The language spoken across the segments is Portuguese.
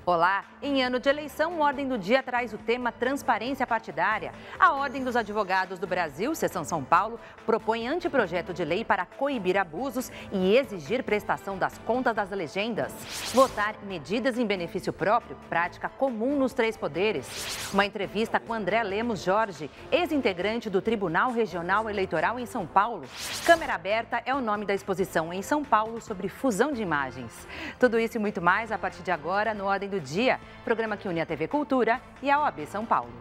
Olá! Em ano de eleição, a Ordem do Dia traz o tema Transparência Partidária. A Ordem dos Advogados do Brasil, Seção São Paulo, propõe anteprojeto de lei para coibir abusos e exigir prestação das contas das legendas. Votar medidas em benefício próprio, prática comum nos 3 poderes. Uma entrevista com André Lemos Jorge, ex-integrante do Tribunal Regional Eleitoral em São Paulo. Câmera Aberta é o nome da exposição em São Paulo sobre fusão de imagens. Tudo isso e muito mais a partir de agora no Ordem do Dia, programa que une a TV Cultura e a OAB São Paulo.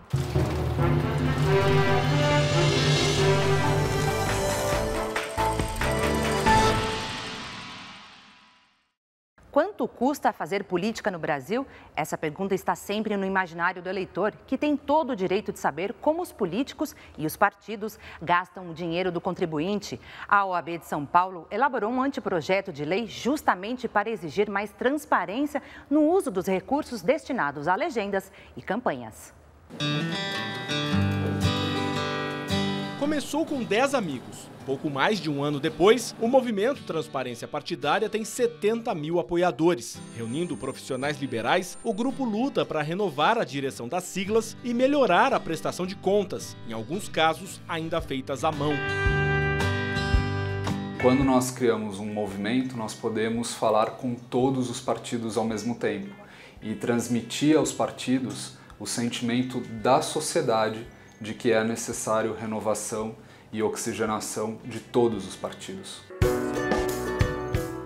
Quanto custa fazer política no Brasil? Essa pergunta está sempre no imaginário do eleitor, que tem todo o direito de saber como os políticos e os partidos gastam o dinheiro do contribuinte. A OAB de São Paulo elaborou um anteprojeto de lei justamente para exigir mais transparência no uso dos recursos destinados a legendas e campanhas. Começou com 10 amigos. Pouco mais de um ano depois, o movimento Transparência Partidária tem 70 mil apoiadores. Reunindo profissionais liberais, o grupo luta para renovar a direção das siglas e melhorar a prestação de contas, em alguns casos ainda feitas à mão. Quando nós criamos um movimento, nós podemos falar com todos os partidos ao mesmo tempo e transmitir aos partidos o sentimento da sociedade de que é necessário renovação e oxigenação de todos os partidos.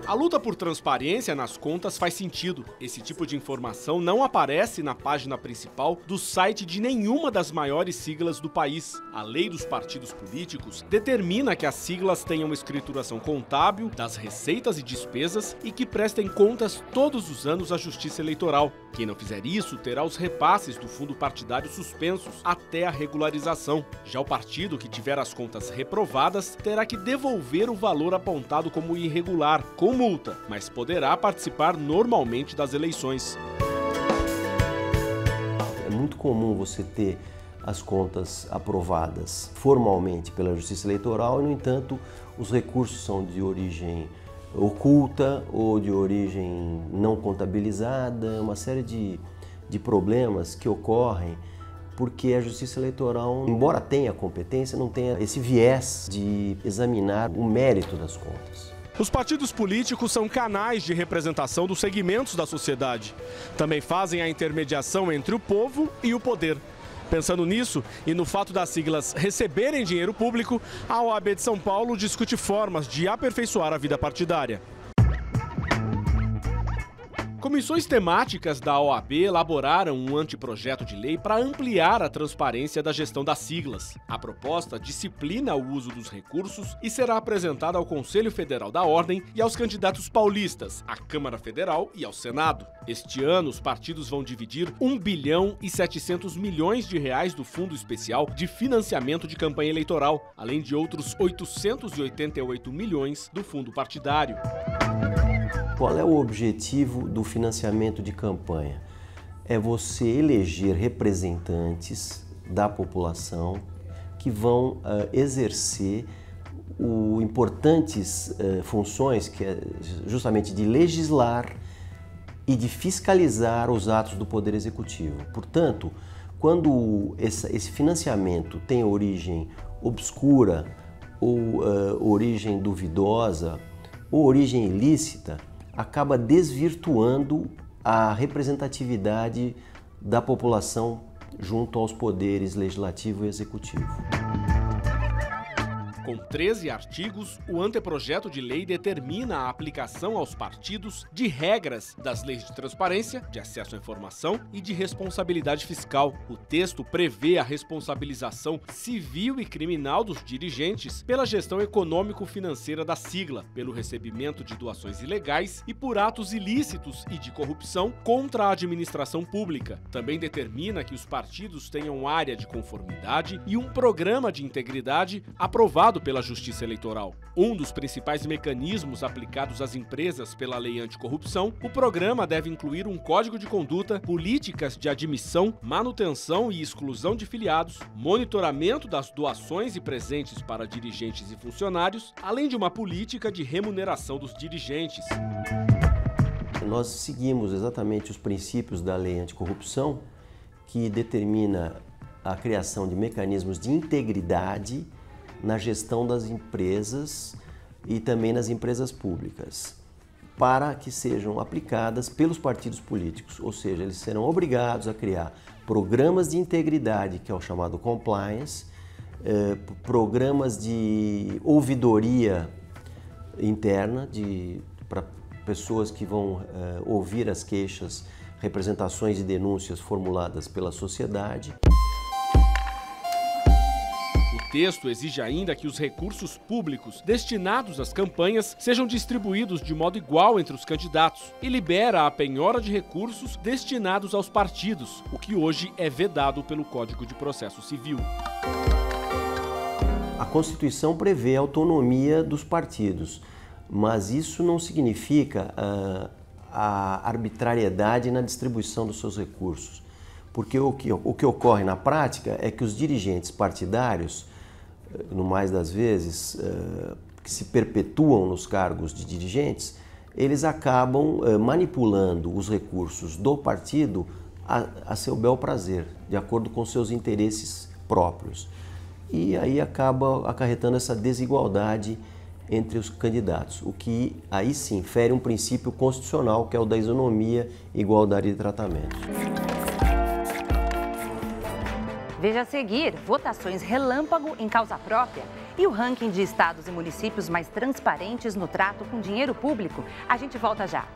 A luta por transparência nas contas faz sentido. Esse tipo de informação não aparece na página principal do site de nenhuma das maiores siglas do país. A lei dos partidos políticos determina que as siglas tenham escrituração contábil das receitas e despesas e que prestem contas todos os anos à Justiça Eleitoral. Quem não fizer isso terá os repasses do fundo partidário suspensos até a regularização. Já o partido que tiver as contas reprovadas terá que devolver o valor apontado como irregular, com multa, mas poderá participar normalmente das eleições. É muito comum você ter as contas aprovadas formalmente pela Justiça Eleitoral e, no entanto, os recursos são de origem oculta ou de origem não contabilizada, uma série de problemas que ocorrem porque a Justiça Eleitoral, embora tenha competência, não tenha esse viés de examinar o mérito das contas. Os partidos políticos são canais de representação dos segmentos da sociedade. Também fazem a intermediação entre o povo e o poder. Pensando nisso e no fato das siglas receberem dinheiro público, a OAB de São Paulo discute formas de aperfeiçoar a vida partidária. Comissões temáticas da OAB elaboraram um anteprojeto de lei para ampliar a transparência da gestão das siglas. A proposta disciplina o uso dos recursos e será apresentada ao Conselho Federal da Ordem e aos candidatos paulistas, à Câmara Federal e ao Senado. Este ano, os partidos vão dividir 1 bilhão e 700 milhões de reais do Fundo Especial de Financiamento de Campanha Eleitoral, além de outros 888 milhões do Fundo Partidário. Qual é o objetivo do financiamento de campanha? É você eleger representantes da população que vão exercer importantes funções, que é justamente de legislar e de fiscalizar os atos do Poder Executivo. Portanto, quando esse financiamento tem origem obscura ou origem duvidosa ou origem ilícita, acaba desvirtuando a representatividade da população junto aos poderes legislativo e executivo. Com 13 artigos, o anteprojeto de lei determina a aplicação aos partidos de regras das leis de transparência, de acesso à informação e de responsabilidade fiscal. O texto prevê a responsabilização civil e criminal dos dirigentes pela gestão econômico-financeira da sigla, pelo recebimento de doações ilegais e por atos ilícitos e de corrupção contra a administração pública. Também determina que os partidos tenham área de conformidade e um programa de integridade aprovado pela Justiça Eleitoral. Um dos principais mecanismos aplicados às empresas pela Lei Anticorrupção, o programa deve incluir um código de conduta, políticas de admissão, manutenção e exclusão de filiados, monitoramento das doações e presentes para dirigentes e funcionários, além de uma política de remuneração dos dirigentes. Nós seguimos exatamente os princípios da lei anticorrupção, que determina a criação de mecanismos de integridade na gestão das empresas e também nas empresas públicas, para que sejam aplicadas pelos partidos políticos, ou seja, eles serão obrigados a criar programas de integridade, que é o chamado compliance, programas de ouvidoria interna para pessoas que vão ouvir as queixas, representações e denúncias formuladas pela sociedade. O texto exige ainda que os recursos públicos destinados às campanhas sejam distribuídos de modo igual entre os candidatos e libera a penhora de recursos destinados aos partidos, o que hoje é vedado pelo Código de Processo Civil. A Constituição prevê a autonomia dos partidos, mas isso não significa a arbitrariedade na distribuição dos seus recursos. Porque o que ocorre na prática é que os dirigentes partidários, no mais das vezes, que se perpetuam nos cargos de dirigentes, eles acabam manipulando os recursos do partido a seu bel prazer, de acordo com seus interesses próprios. E aí acaba acarretando essa desigualdade entre os candidatos, o que aí sim fere um princípio constitucional, que é o da isonomia e igualdade de tratamento. Veja a seguir votações relâmpago em causa própria e o ranking de estados e municípios mais transparentes no trato com dinheiro público. A gente volta já.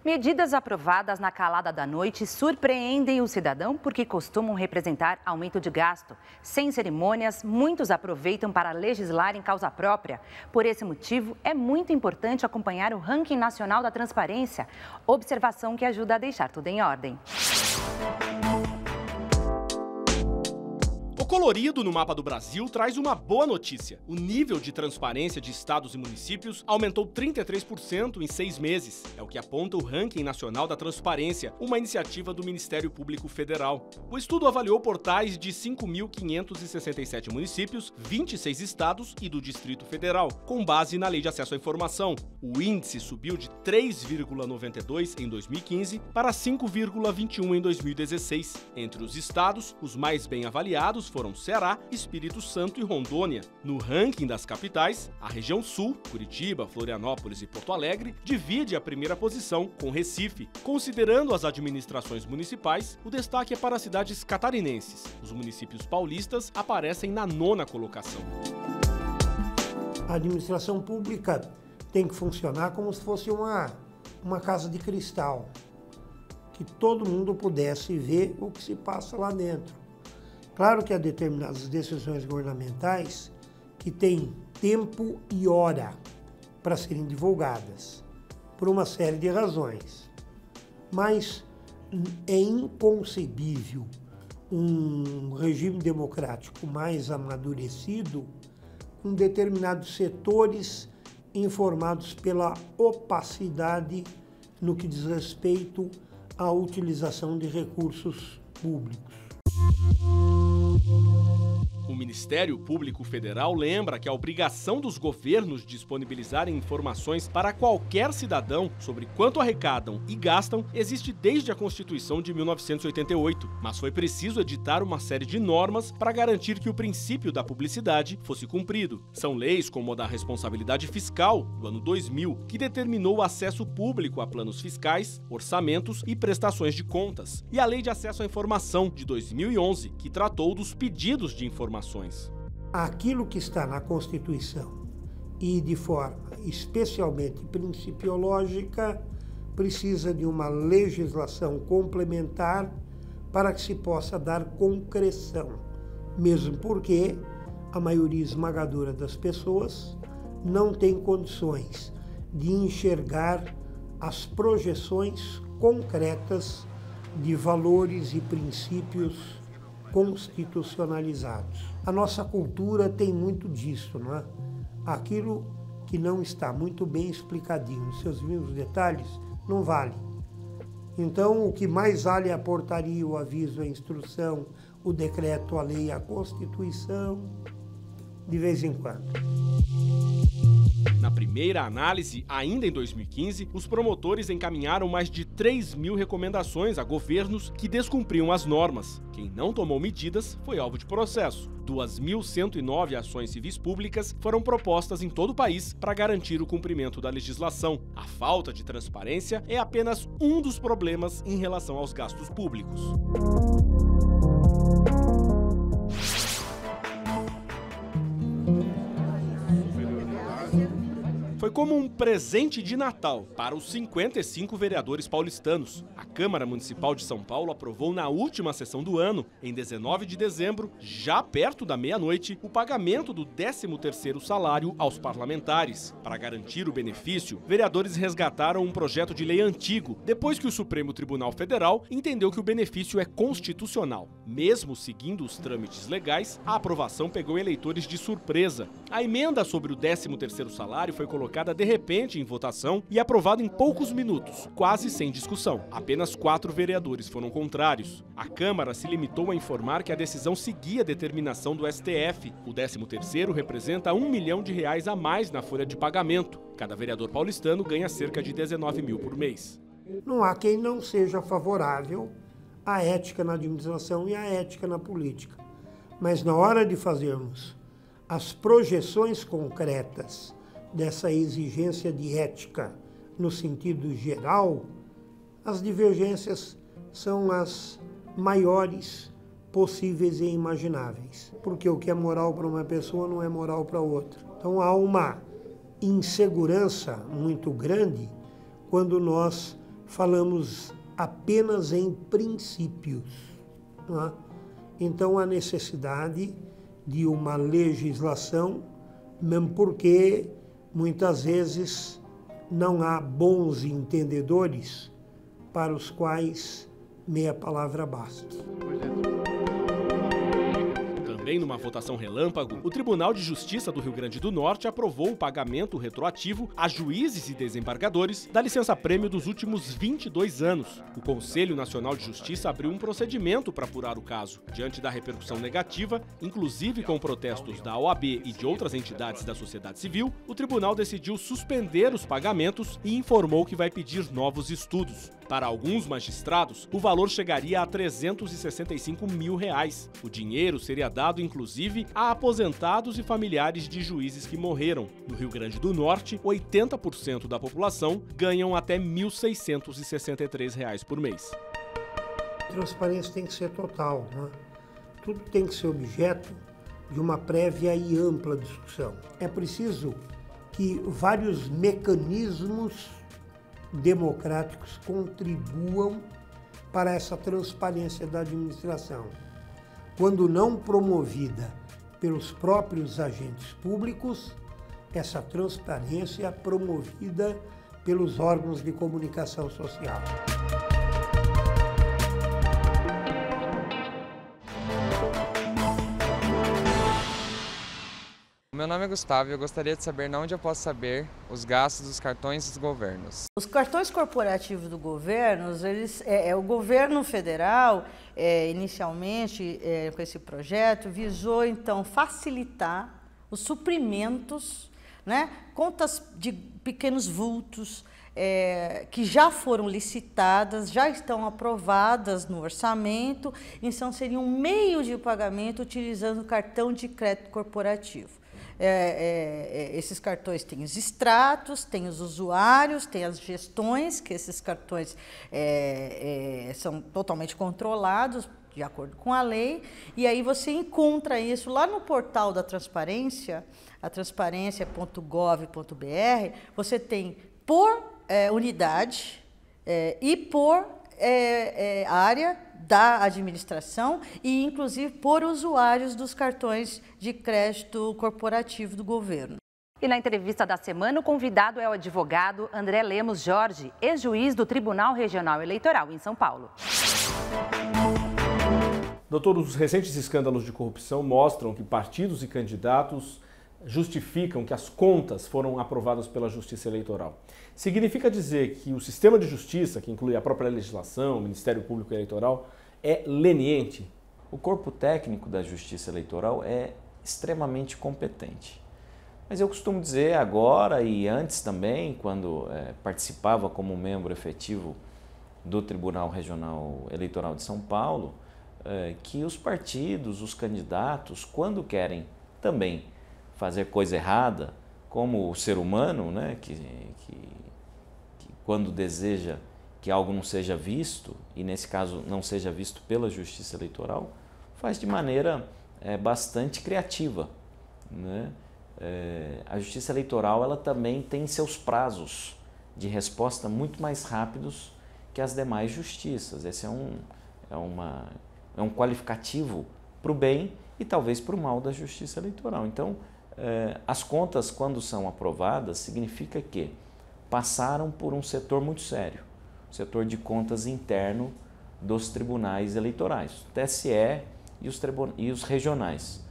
Medidas aprovadas na calada da noite surpreendem o cidadão porque costumam representar aumento de gasto. Sem cerimônias, muitos aproveitam para legislar em causa própria. Por esse motivo, é muito importante acompanhar o Ranking Nacional da Transparência, observação que ajuda a deixar tudo em ordem. O colorido no mapa do Brasil traz uma boa notícia. O nível de transparência de estados e municípios aumentou 33% em 6 meses. É o que aponta o Ranking Nacional da Transparência, uma iniciativa do Ministério Público Federal. O estudo avaliou portais de 5.567 municípios, 26 estados e do Distrito Federal, com base na Lei de Acesso à Informação. O índice subiu de 3,92 em 2015 para 5,21 em 2016. Entre os estados, os mais bem avaliados foram Ceará, Espírito Santo e Rondônia. No ranking das capitais, a região sul, Curitiba, Florianópolis e Porto Alegre, divide a primeira posição com Recife. Considerando as administrações municipais, o destaque é para as cidades catarinenses. Os municípios paulistas aparecem na 9ª colocação. A administração pública tem que funcionar como se fosse uma casa de cristal, que todo mundo pudesse ver o que se passa lá dentro. Claro que há determinadas decisões governamentais que têm tempo e hora para serem divulgadas, por uma série de razões. Mas é inconcebível um regime democrático mais amadurecido com determinados setores informados pela opacidade no que diz respeito à utilização de recursos públicos. O Ministério Público Federal lembra que a obrigação dos governos disponibilizarem informações para qualquer cidadão sobre quanto arrecadam e gastam existe desde a Constituição de 1988, mas foi preciso editar uma série de normas para garantir que o princípio da publicidade fosse cumprido. São leis como a da responsabilidade fiscal, do ano 2000, que determinou o acesso público a planos fiscais, orçamentos e prestações de contas, e a Lei de Acesso à Informação, de 2011, que tratou dos pedidos de informações. Aquilo que está na Constituição e de forma especialmente principiológica precisa de uma legislação complementar para que se possa dar concreção, mesmo porque a maioria esmagadora das pessoas não tem condições de enxergar as projeções concretas de valores e princípios constitucionalizados. A nossa cultura tem muito disso, não é? Aquilo que não está muito bem explicadinho nos seus mínimos detalhes, não vale. Então, o que mais vale é a portaria, o aviso, a instrução, o decreto, a lei, a Constituição, de vez em quando. Na primeira análise, ainda em 2015, os promotores encaminharam mais de 3.000 recomendações a governos que descumpriam as normas. Quem não tomou medidas foi alvo de processo. 2.109 ações civis públicas foram propostas em todo o país para garantir o cumprimento da legislação. A falta de transparência é apenas um dos problemas em relação aos gastos públicos. Foi como um presente de Natal para os 55 vereadores paulistanos. A Câmara Municipal de São Paulo aprovou na última sessão do ano, em 19 de dezembro, já perto da meia-noite, o pagamento do 13º salário aos parlamentares. Para garantir o benefício, vereadores resgataram um projeto de lei antigo, depois que o Supremo Tribunal Federal entendeu que o benefício é constitucional. Mesmo seguindo os trâmites legais, a aprovação pegou eleitores de surpresa. A emenda sobre o 13º salário foi colocada de repente em votação e aprovada em poucos minutos, quase sem discussão. Apenas 4 vereadores foram contrários. A Câmara se limitou a informar que a decisão seguia a determinação do STF. O 13º representa R$1 milhão a mais na folha de pagamento. Cada vereador paulistano ganha cerca de 19 mil por mês. Não há quem não seja favorável à ética na administração e à ética na política. Mas na hora de fazermos as projeções concretas dessa exigência de ética no sentido geral, as divergências são as maiores possíveis e imagináveis. Porque o que é moral para uma pessoa não é moral para outra. Então há uma insegurança muito grande quando nós falamos apenas em princípios, não é? Então há necessidade de uma legislação, mesmo porque muitas vezes não há bons entendedores para os quais meia palavra basta. Também numa votação relâmpago, o Tribunal de Justiça do Rio Grande do Norte aprovou o pagamento retroativo a juízes e desembargadores da licença-prêmio dos últimos 22 anos. O Conselho Nacional de Justiça abriu um procedimento para apurar o caso. Diante da repercussão negativa, inclusive com protestos da OAB e de outras entidades da sociedade civil, o tribunal decidiu suspender os pagamentos e informou que vai pedir novos estudos. Para alguns magistrados, o valor chegaria a R$365 mil. O dinheiro seria dado, inclusive, a aposentados e familiares de juízes que morreram. No Rio Grande do Norte, 80% da população ganham até R$ 1.663 por mês. A transparência tem que ser total, né? Tudo tem que ser objeto de uma prévia e ampla discussão. É preciso que vários mecanismos democráticos contribuam para essa transparência da administração. Quando não promovida pelos próprios agentes públicos, essa transparência é promovida pelos órgãos de comunicação social. Meu nome é Gustavo e eu gostaria de saber onde eu posso saber os gastos dos cartões dos governos. Os cartões corporativos do governo, o governo federal, inicialmente, com esse projeto, visou, então, facilitar os suprimentos, né, contas de pequenos vultos, que já foram licitadas, já estão aprovadas no orçamento, então seria um meio de pagamento utilizando o cartão de crédito corporativo. Esses cartões têm os extratos, têm os usuários, têm as gestões, que esses cartões são totalmente controlados de acordo com a lei, e aí você encontra isso lá no portal da transparência, a transparência.gov.br, você tem por unidade e por área da administração e, inclusive, por usuários dos cartões de crédito corporativo do governo. E na entrevista da semana, o convidado é o advogado André Lemos Jorge, ex-juiz do Tribunal Regional Eleitoral em São Paulo. Doutor, os recentes escândalos de corrupção mostram que partidos e candidatos justificam que as contas foram aprovadas pela Justiça Eleitoral. Significa dizer que o sistema de justiça, que inclui a própria legislação, o Ministério Público Eleitoral, é leniente? O corpo técnico da Justiça Eleitoral é extremamente competente. Mas eu costumo dizer agora e antes também, quando participava como membro efetivo do Tribunal Regional Eleitoral de São Paulo, que os partidos, os candidatos, quando querem também fazer coisa errada, como o ser humano, né, que quando deseja que algo não seja visto, e nesse caso não seja visto pela Justiça Eleitoral, faz de maneira bastante criativa, né? A Justiça Eleitoral ela também tem seus prazos de resposta muito mais rápidos que as demais justiças. Esse é um qualificativo para o bem e talvez para o mal da Justiça Eleitoral. Então, as contas, quando são aprovadas, significa que passaram por um setor muito sério, o setor de contas interno dos tribunais eleitorais, o TSE e os regionais.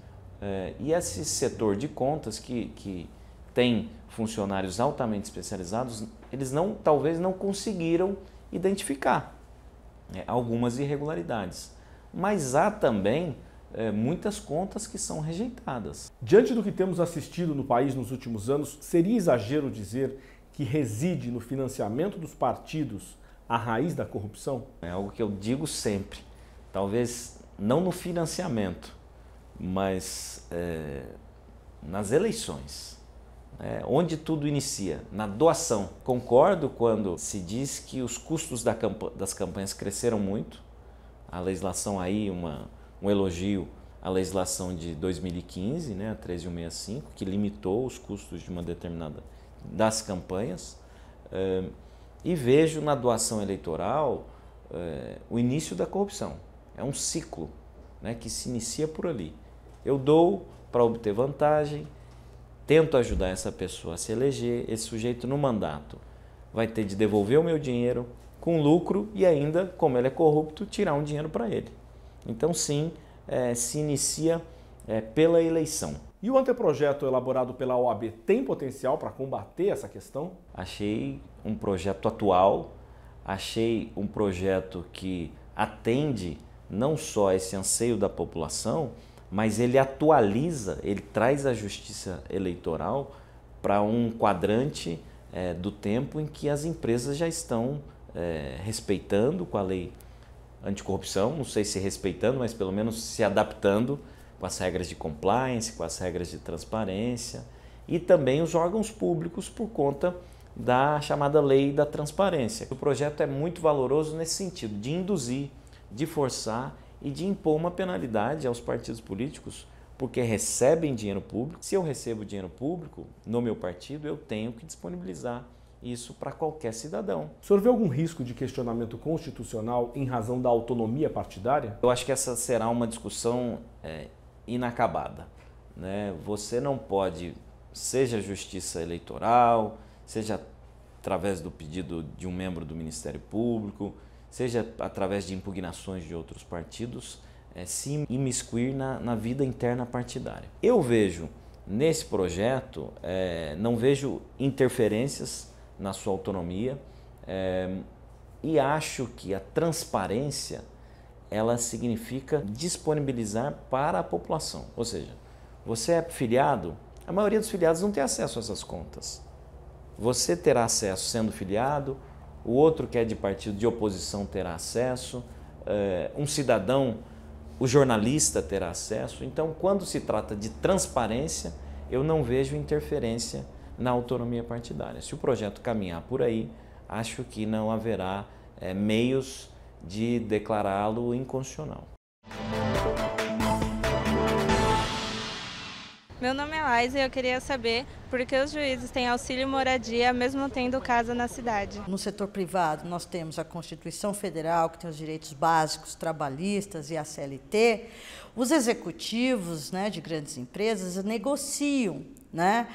E esse setor de contas que tem funcionários altamente especializados, eles talvez não conseguiram identificar algumas irregularidades. Mas há também muitas contas que são rejeitadas. Diante do que temos assistido no país nos últimos anos, seria exagero dizer que reside no financiamento dos partidos a raiz da corrupção? É algo que eu digo sempre, talvez não no financiamento, mas nas eleições, onde tudo inicia, na doação. Concordo quando se diz que os custos das campanhas cresceram muito, a legislação aí, um elogio à legislação de 2015, né, a 13165, que limitou os custos de uma determinada das campanhas, e vejo na doação eleitoral o início da corrupção. É um ciclo, né, que se inicia por ali. Eu dou para obter vantagem, tento ajudar essa pessoa a se eleger, esse sujeito no mandato vai ter de devolver o meu dinheiro com lucro e ainda, como ele é corrupto, tirar um dinheiro para ele. Então sim, se inicia pela eleição. E o anteprojeto elaborado pela OAB tem potencial para combater essa questão? Achei um projeto atual, achei um projeto que atende não só esse anseio da população, mas ele atualiza, ele traz a justiça eleitoral para um quadrante do tempo em que as empresas já estão respeitando com a lei anticorrupção, não sei se respeitando, mas pelo menos se adaptando com as regras de compliance, com as regras de transparência e também os órgãos públicos por conta da chamada lei da transparência. O projeto é muito valoroso nesse sentido, de induzir, de forçar e de impor uma penalidade aos partidos políticos porque recebem dinheiro público. Se eu recebo dinheiro público no meu partido, eu tenho que disponibilizar isso para qualquer cidadão. O senhor vê algum risco de questionamento constitucional em razão da autonomia partidária? Eu acho que essa será uma discussão inacabada, né? Você não pode, seja justiça eleitoral, seja através do pedido de um membro do Ministério Público, seja através de impugnações de outros partidos, se imiscuir na vida interna partidária. Eu vejo nesse projeto, não vejo interferências na sua autonomia e acho que a transparência ela significa disponibilizar para a população. Ou seja, você é filiado, a maioria dos filiados não tem acesso a essas contas. Você terá acesso sendo filiado, o outro que é de partido de oposição terá acesso, um cidadão, o jornalista terá acesso. Então, quando se trata de transparência, eu não vejo interferência na autonomia partidária. Se o projeto caminhar por aí, acho que não haverá meios de declará-lo inconstitucional. Meu nome é Laís e eu queria saber por que os juízes têm auxílio moradia mesmo tendo casa na cidade. No setor privado, nós temos a Constituição Federal, que tem os direitos básicos trabalhistas e a CLT. Os executivos, né, de grandes empresas negociam, né,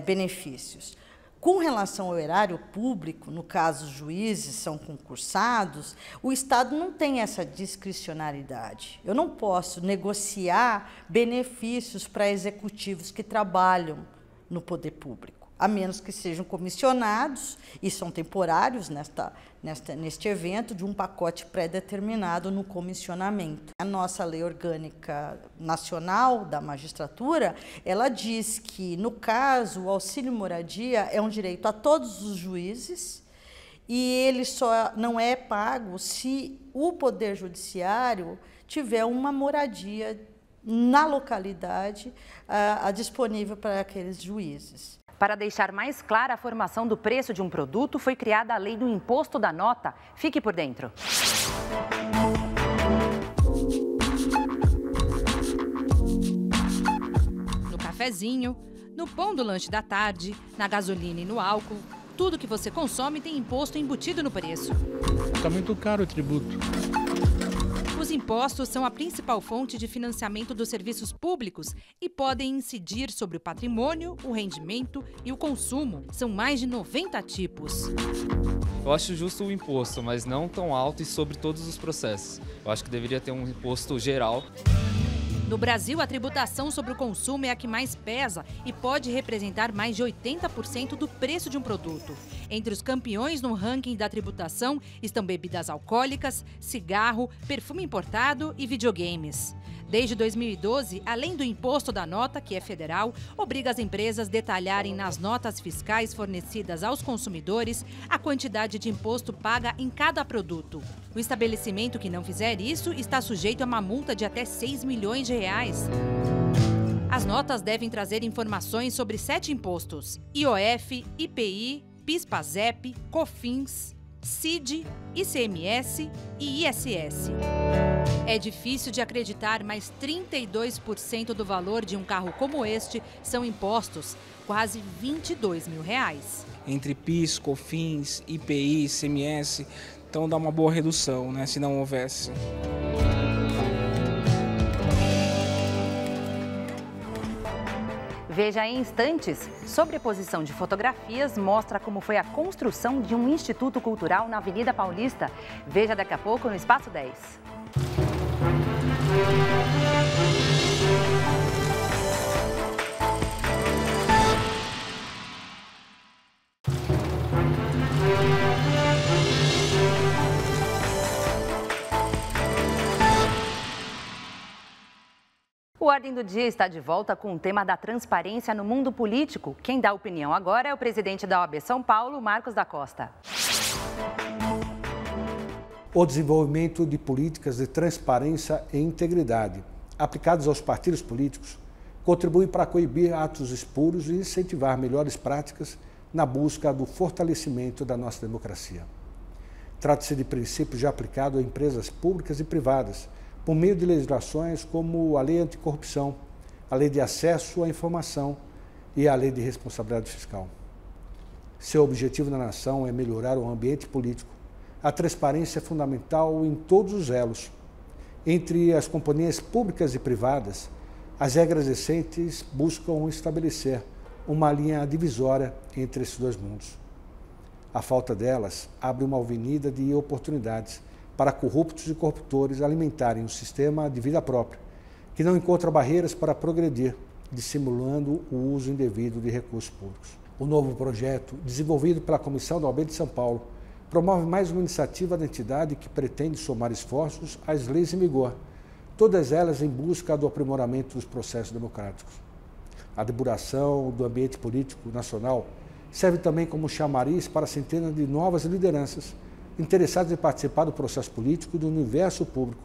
benefícios. Com relação ao erário público, no caso, os juízes são concursados, o Estado não tem essa discricionariedade. Eu não posso negociar benefícios para executivos que trabalham no poder público, a menos que sejam comissionados, e são temporários neste evento, de um pacote pré-determinado no comissionamento. A nossa lei orgânica nacional da magistratura, ela diz que, no caso, o auxílio moradia é um direito a todos os juízes e ele só não é pago se o Poder Judiciário tiver uma moradia na localidade disponível para aqueles juízes. Para deixar mais clara a formação do preço de um produto, foi criada a lei do imposto da nota. Fique por dentro. No cafezinho, no pão do lanche da tarde, na gasolina e no álcool, tudo que você consome tem imposto embutido no preço. Está muito caro o tributo. Os impostos são a principal fonte de financiamento dos serviços públicos e podem incidir sobre o patrimônio, o rendimento e o consumo. São mais de 90 tipos. Eu acho justo o imposto, mas não tão alto e sobre todos os processos. Eu acho que deveria ter um imposto geral. No Brasil, a tributação sobre o consumo é a que mais pesa e pode representar mais de 80% do preço de um produto. Entre os campeões no ranking da tributação estão bebidas alcoólicas, cigarro, perfume importado e videogames. Desde 2012, além do imposto da nota, que é federal, obriga as empresas a detalharem nas notas fiscais fornecidas aos consumidores a quantidade de imposto paga em cada produto. O estabelecimento que não fizer isso está sujeito a uma multa de até 6 milhões de reais. As notas devem trazer informações sobre 7 impostos: IOF, IPI, PIS/PASEP, COFINS, CID, ICMS e ISS. É difícil de acreditar, mas 32% do valor de um carro como este são impostos, quase 22 mil reais. Entre PIS, COFINS, IPI, ICMS, então dá uma boa redução, né, se não houvesse. Veja em instantes, sobreposição de fotografias mostra como foi a construção de um instituto cultural na Avenida Paulista. Veja daqui a pouco no Espaço 10. O Ordem do Dia está de volta com o tema da transparência no mundo político. Quem dá opinião agora é o presidente da OAB São Paulo, Marcos da Costa. O desenvolvimento de políticas de transparência e integridade aplicadas aos partidos políticos contribui para coibir atos espúrios e incentivar melhores práticas na busca do fortalecimento da nossa democracia. Trata-se de princípios já aplicados a empresas públicas e privadas, por meio de legislações como a Lei Anticorrupção, a Lei de Acesso à Informação e a Lei de Responsabilidade Fiscal. Seu objetivo na nação é melhorar o ambiente político. A transparência é fundamental em todos os elos. Entre as companhias públicas e privadas, as regras recentes buscam estabelecer uma linha divisória entre esses dois mundos. A falta delas abre uma avenida de oportunidades para corruptos e corruptores alimentarem um sistema de vida própria, que não encontra barreiras para progredir, dissimulando o uso indevido de recursos públicos. O novo projeto, desenvolvido pela Comissão da OAB de São Paulo, promove mais uma iniciativa da entidade que pretende somar esforços às leis em vigor, todas elas em busca do aprimoramento dos processos democráticos. A depuração do ambiente político nacional serve também como chamariz para centenas de novas lideranças interessados em participar do processo político e do universo público,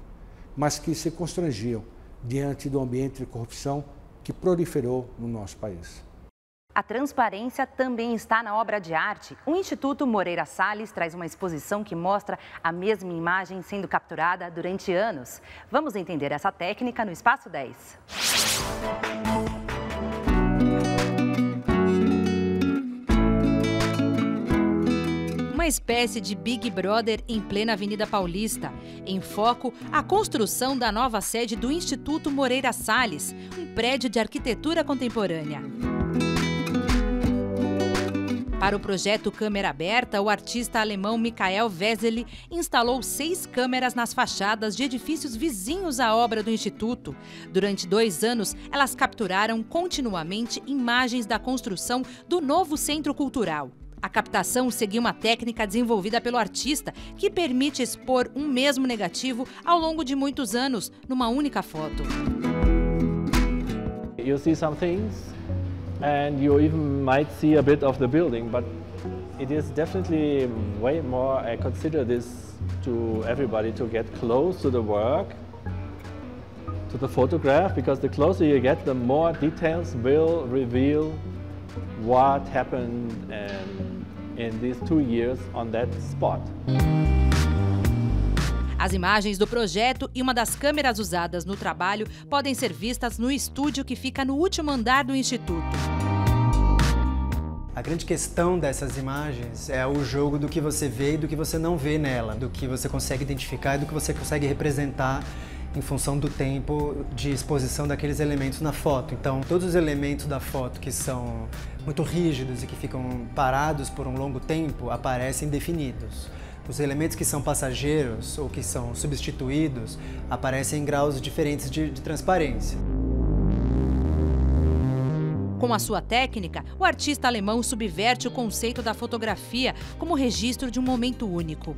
mas que se constrangiam diante do ambiente de corrupção que proliferou no nosso país. A transparência também está na obra de arte. O Instituto Moreira Salles traz uma exposição que mostra a mesma imagem sendo capturada durante anos. Vamos entender essa técnica no Espaço 10. Uma espécie de Big Brother em plena Avenida Paulista. Em foco, a construção da nova sede do Instituto Moreira Salles, um prédio de arquitetura contemporânea. Para o projeto Câmera Aberta, o artista alemão Michael Wesely instalou 6 câmeras nas fachadas de edifícios vizinhos à obra do Instituto. Durante 2 anos, elas capturaram continuamente imagens da construção do novo centro cultural. A captação seguiu uma técnica desenvolvida pelo artista que permite expor um mesmo negativo ao longo de muitos anos, numa única foto. You see some things and you even might see a bit of the building, but it is definitely way more, I consider this to everybody to get close to the work, to the photograph, because the closer you get, the more details will reveal what happened in these 2 years on that spot. As imagens do projeto e uma das câmeras usadas no trabalho podem ser vistas no estúdio que fica no último andar do Instituto. A grande questão dessas imagens é o jogo do que você vê e do que você não vê nela, do que você consegue identificar e do que você consegue representar em função do tempo de exposição daqueles elementos na foto. Então, todos os elementos da foto que são muito rígidos e que ficam parados por um longo tempo aparecem definidos. Os elementos que são passageiros ou que são substituídos aparecem em graus diferentes de transparência. Com a sua técnica, o artista alemão subverte o conceito da fotografia como registro de um momento único.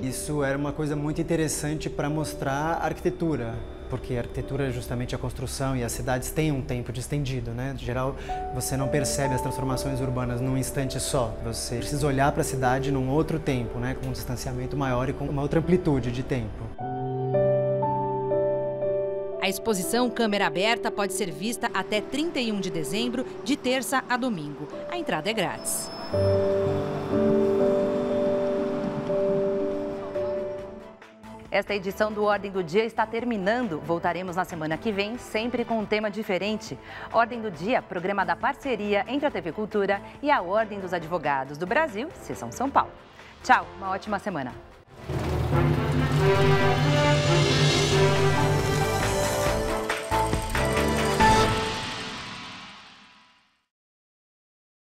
Isso era uma coisa muito interessante para mostrar a arquitetura, porque a arquitetura é justamente a construção e as cidades têm um tempo distendido, né? Em geral, você não percebe as transformações urbanas num instante só. Você precisa olhar para a cidade num outro tempo, né? Com um distanciamento maior e com uma outra amplitude de tempo. A exposição Câmera Aberta pode ser vista até 31 de dezembro, de terça a domingo. A entrada é grátis. Esta edição do Ordem do Dia está terminando. Voltaremos na semana que vem, sempre com um tema diferente. Ordem do Dia, programa da parceria entre a TV Cultura e a Ordem dos Advogados do Brasil, Seção São Paulo. Tchau, uma ótima semana.